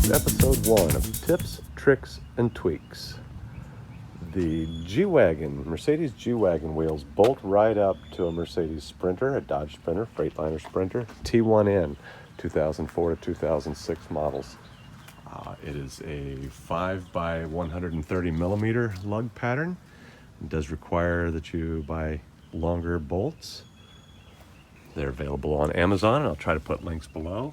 is episode 1 of Tips, Tricks, and Tweaks. The G-Wagon, Mercedes G-Wagon wheels bolt right up to a Mercedes Sprinter, a Dodge Sprinter, Freightliner Sprinter, T1N, 2004 to 2006 models. It is a 5 by 130 millimeter lug pattern. It does require that you buy longer bolts. They're available on Amazon, and I'll try to put links below.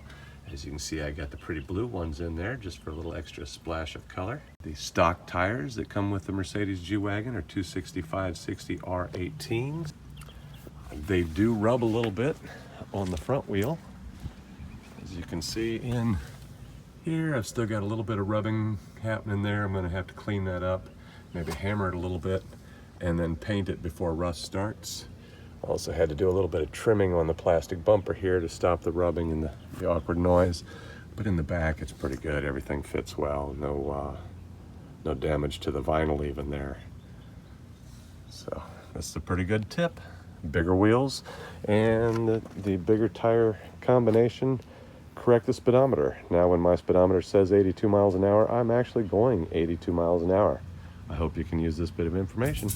As you can see, I got the pretty blue ones in there just for a little extra splash of color. The stock tires that come with the Mercedes G-Wagon are 265/60 R18s. They do rub a little bit on the front wheel. As you can see in here, I've still got a little bit of rubbing happening there. I'm going to have to clean that up, maybe hammer it a little bit, and then paint it before rust starts. Also had to do a little bit of trimming on the plastic bumper here to stop the rubbing and the awkward noise. But in the back, it's pretty good. Everything fits well. No damage to the vinyl even there. So that's a pretty good tip. Bigger wheels and the bigger tire combination correct the speedometer. Now when my speedometer says 82 miles an hour, I'm actually going 82 miles an hour. I hope you can use this bit of information.